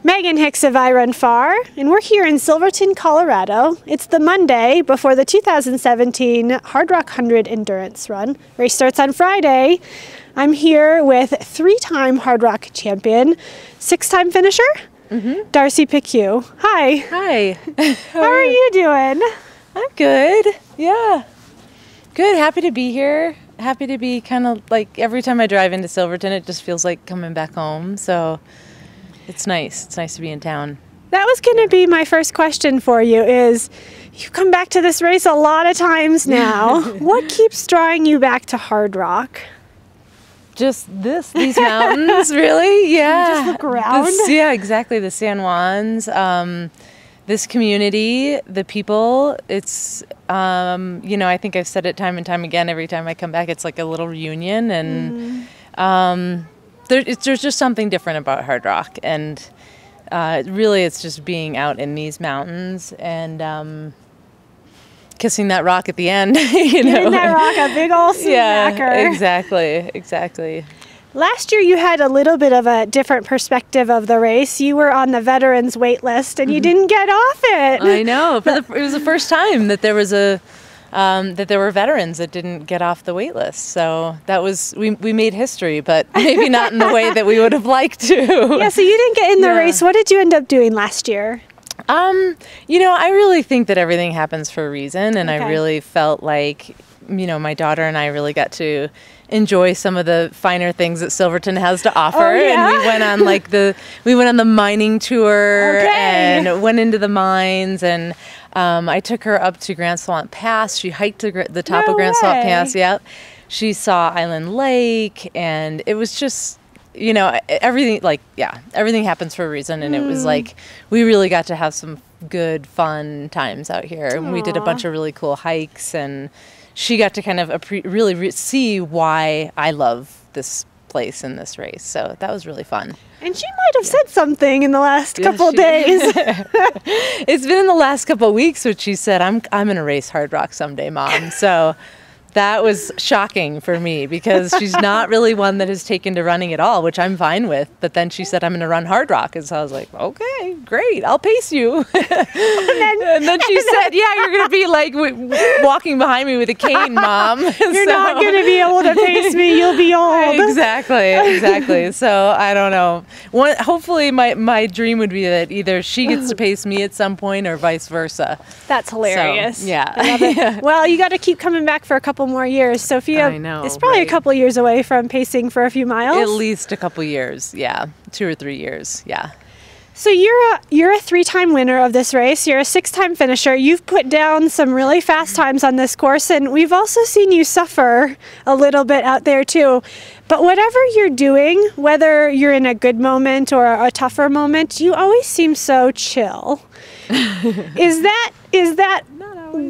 Megan Hicks of I Run Far, and we're here in Silverton, Colorado. It's the Monday before the 2017 Hardrock 100 Endurance Run. Race starts on Friday. I'm here with three-time Hardrock champion, six-time finisher, Darcy Piceu. Hi. Hi. How are you doing? I'm good. Yeah. Good. Happy to be here. Happy to be kind of like every time I drive into Silverton, it just feels like coming back home. So it's nice. It's nice to be in town. That was going to be my first question for you is, you come back to this race a lot of times now. What keeps drawing you back to Hardrock? Just these mountains, really? Yeah. Just look around. Yeah, exactly. The San Juans, this community, the people. It's, you know, I think I've said it time and time again. Every time I come back, it's like a little reunion, and there's just something different about Hardrock, and really, it's just being out in these mountains and kissing that rock at the end. You know, giving that rock a big old smacker. Yeah, exactly. Last year you had a little bit of a different perspective of the race. You were on the veterans wait list and you didn't get off it. I know. It was the first time that there was that there were veterans that didn't get off the wait list. So that was, we made history, but maybe not in the way that we would have liked to. Yeah, so you didn't get in the race. What did you end up doing last year? You know, I really think that everything happens for a reason, and I really felt like, you know, my daughter and I really got to enjoy some of the finer things that Silverton has to offer. Oh, yeah? And we went on like we went on the mining tour and went into the mines, and I took her up to Grand Swamp Pass. She hiked to the top of Grand Swamp Pass. Yep. She saw Island Lake, and it was just, you know, everything, like, everything happens for a reason. And it was like, we really got to have some good, fun times out here. And we did a bunch of really cool hikes, and she got to kind of really see why I love this place and this race. So that was really fun. And she might have said something in the last couple days. It's been in the last couple of weeks, which she said, I'm going to race Hardrock someday, Mom. So that was shocking for me, because she's not really one that has taken to running at all, which I'm fine with. But then she said, I'm going to run Hardrock. And so I was like, okay, great, I'll pace you. and then she said, yeah, you're going to be like walking behind me with a cane, Mom. You're not going to be able to pace me. You'll be old. Exactly. So I don't know. Hopefully my dream would be that either she gets to pace me at some point or vice versa. That's hilarious. So, yeah. I love it. Well, you got to keep coming back for a couple more years. So if you have, I know, it's probably a couple years away from pacing for a few miles. At least a couple years, yeah, 2 or 3 years, yeah. So you're a three-time winner of this race. You're a six-time finisher. You've put down some really fast times on this course, and we've also seen you suffer a little bit out there too. But whatever you're doing, whether you're in a good moment or a tougher moment, you always seem so chill. Is that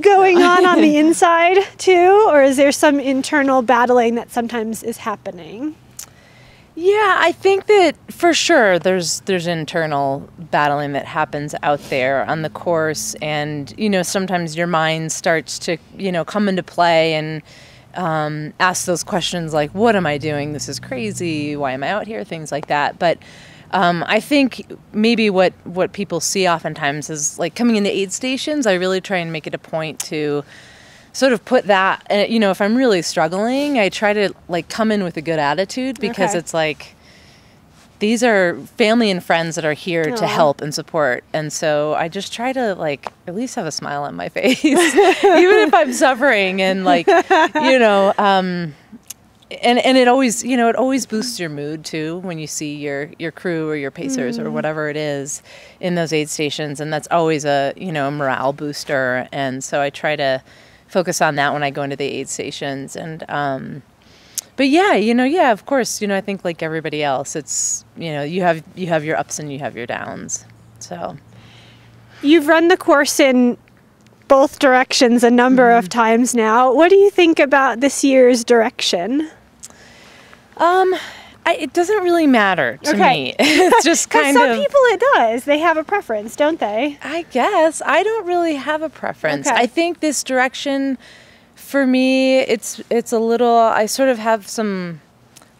going on the inside too, or is there some internal battling that sometimes is happening? Yeah, I think that for sure there's internal battling that happens out there on the course, and you know, sometimes your mind starts to, you know, come into play and ask those questions like, what am I doing? This is crazy. Why am I out here? Things like that. But I think maybe what people see oftentimes is like coming into aid stations. I really try and make it a point to sort of put that, you know, if I'm really struggling, I try to like come in with a good attitude, because it's like, these are family and friends that are here to help and support. And so I just try to like at least have a smile on my face, even if I'm suffering, and like, you know, and it always, you know, it always boosts your mood too when you see your crew or your pacers or whatever it is in those aid stations, and that's always a, you know, a morale booster. And so I try to focus on that when I go into the aid stations. And but yeah, you know, yeah, of course, you know, I think like everybody else, it's, you know, you have your ups and you have your downs. So you've run the course in both directions a number of times now. What do you think about this year's direction? It doesn't really matter to me. It's just kind of... Some people it does. They have a preference, don't they? I guess. I don't really have a preference. I think this direction for me, it's a little, I sort of have some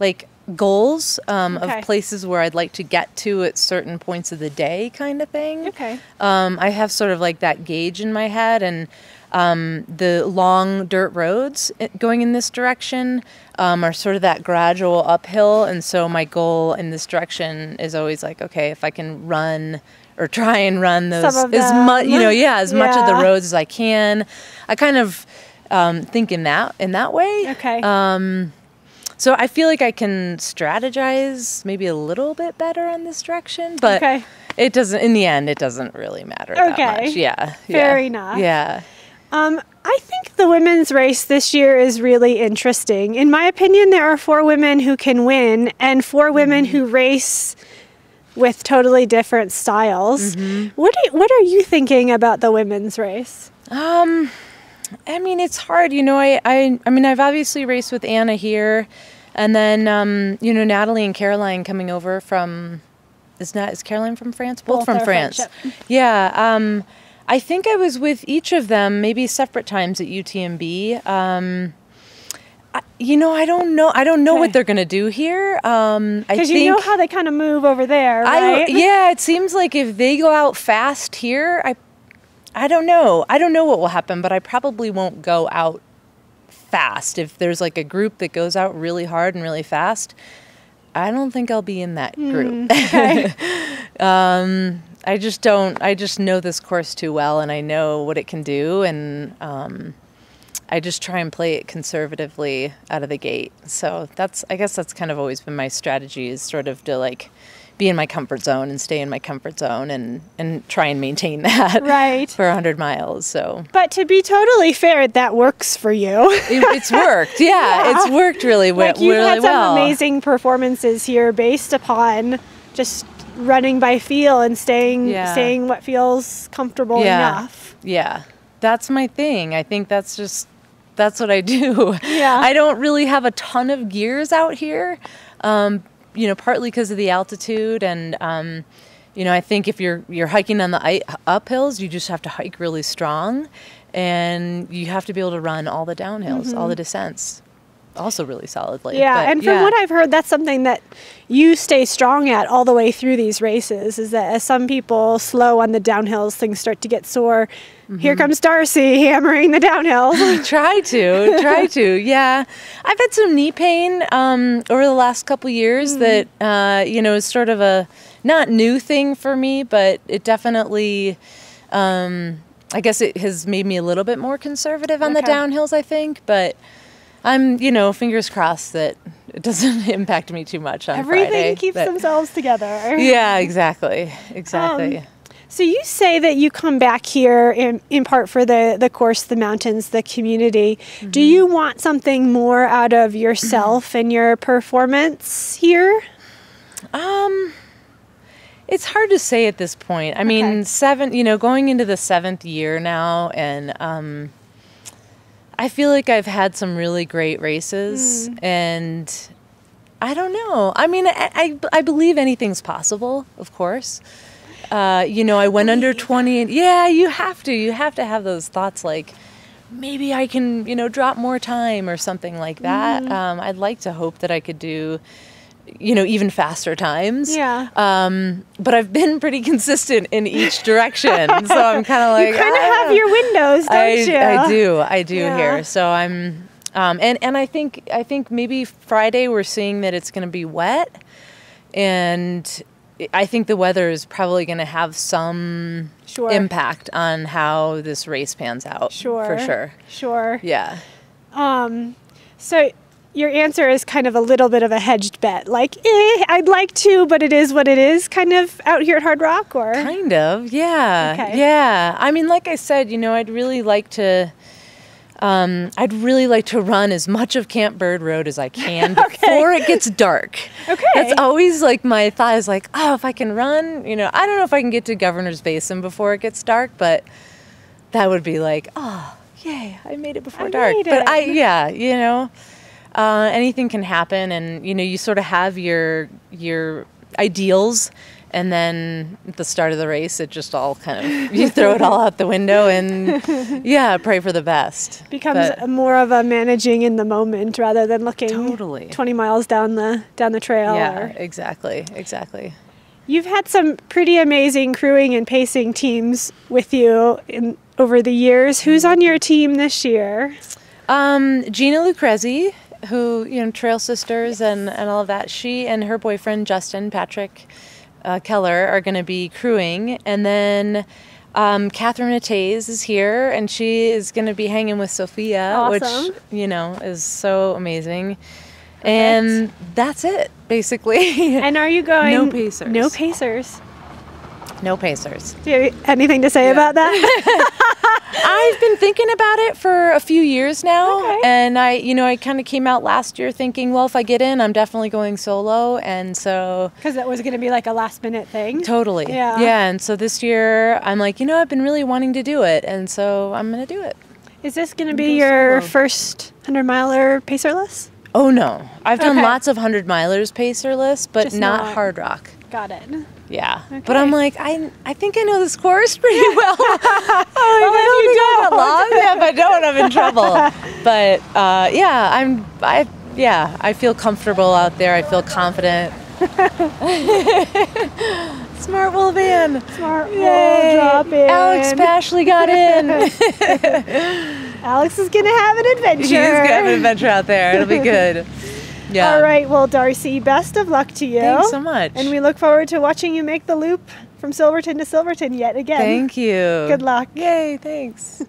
like goals of places where I'd like to get to at certain points of the day kind of thing. Okay. I have sort of like that gauge in my head, and the long dirt roads going in this direction are sort of that gradual uphill. And so my goal in this direction is always like, okay, if I can run or try and run those as much, as much of the roads as I can. I kind of think in that way. Okay. So I feel like I can strategize maybe a little bit better on this direction, but it doesn't. In the end, it doesn't really matter that much. Yeah. Fair enough. Yeah. I think the women's race this year is really interesting. In my opinion, there are 4 women who can win and 4 women who race with totally different styles. What are you thinking about the women's race? I mean, it's hard. I mean, I've obviously raced with Anna here, and then Natalie and Caroline coming over from. Is Caroline from France? Both from France. Friendship. Yeah. I think I was with each of them, maybe separate times at UTMB. I don't know. I don't know what they're going to do here. Because you know how they kind of move over there, right? It seems like if they go out fast here, I don't know. I don't know what will happen, but I probably won't go out fast. If there's like a group that goes out really hard and really fast, I don't think I'll be in that group. Okay. I just know this course too well, and I know what it can do, and I just try and play it conservatively out of the gate. So I guess that's kind of always been my strategy, is sort of to like be in my comfort zone and stay in my comfort zone and try and maintain that for 100 miles. So, but to be totally fair, that works for you. It's worked. Yeah, it's worked really well. Like, you've had some amazing performances here based upon just running by feel and staying what feels comfortable enough. Yeah, that's my thing. I think that's what I do. Yeah. I don't really have a ton of gears out here. Partly because of the altitude, and I think if you're hiking on the uphills, you just have to hike really strong, and you have to be able to run all the downhills, all the descents, also really solidly. Yeah, and from what I've heard, that's something that you stay strong at all the way through these races, is that as some people slow on the downhills, things start to get sore. Here comes Darcy hammering the downhill. Try to. Yeah. I've had some knee pain over the last couple years that, is sort of a not new thing for me, but it definitely, I guess it has made me a little bit more conservative on the downhills, I think. But I'm, fingers crossed that it doesn't impact me too much on Friday. Everything keeps themselves together. Yeah, exactly. So you say that you come back here in part for the course, the mountains, the community. Do you want something more out of yourself and your performance here? It's hard to say at this point. I mean, going into the 7th year now, and I feel like I've had some really great races, and I don't know. I mean, I believe anything's possible, of course. I went under 20, and you have to have those thoughts like, maybe I can, drop more time or something like that. I'd like to hope that I could do, even faster times. Yeah. But I've been pretty consistent in each direction. So I'm kind of like, you kind of have your windows, don't you? I do here. So I'm, and I think maybe Friday we're seeing that it's going to be wet, and I think the weather is probably going to have some impact on how this race pans out. For sure. Sure. Yeah. So your answer is kind of a little bit of a hedged bet. Like, I'd like to, but it is what it is, kind of out here at Hardrock, or? Kind of, yeah. Okay. Yeah. I mean, like I said, I'd really like to run as much of Camp Bird Road as I can before it gets dark. Okay. That's always like my thought, is like, if I can run, I don't know if I can get to Governor's Basin before it gets dark, but that would be like, yay, I made it before dark. But anything can happen, and you sort of have your ideals, And then at the start of the race, it just all kind of, you throw it all out the window and, yeah, pray for the best. Becomes more of a managing in the moment rather than looking Totally. 20 miles down the trail. Yeah, exactly. You've had some pretty amazing crewing and pacing teams with you over the years. Who's on your team this year? Gina Lucrezi, who, Trail Sisters and all of that. She and her boyfriend, Justin Patrick Keller, are going to be crewing. And then Catherine Atays is here, and she is going to be hanging with Sophia, awesome. Which, is so amazing. Perfect. And that's it, basically. And are you going? No pacers. No pacers. No pacers. Do you have anything to say about that? I've been thinking about it for a few years now. Okay. And I kind of came out last year thinking, well, if I get in, I'm definitely going solo. And so... Because that was going to be like a last minute thing. Totally. Yeah. And so this year, I'm like, I've been really wanting to do it. And so I'm going to do it. Is this going to be your first 100-miler pacerless? Oh, no. I've done lots of 100-milers pacerless, but just not Hardrock. Got it. Yeah. Okay. But I'm like, I think I know this course pretty well. Well, if I don't, I'm in trouble. But I feel comfortable out there. I feel confident. Smart Wool Van. Smart Wool drop in. Alex Pashley got in. Alex is going to have an adventure. He's going to have an adventure out there. It'll be good. Yeah. All right. Well, Darcy, best of luck to you. Thanks so much. And we look forward to watching you make the loop from Silverton to Silverton yet again. Thank you. Good luck. Yay. Thanks.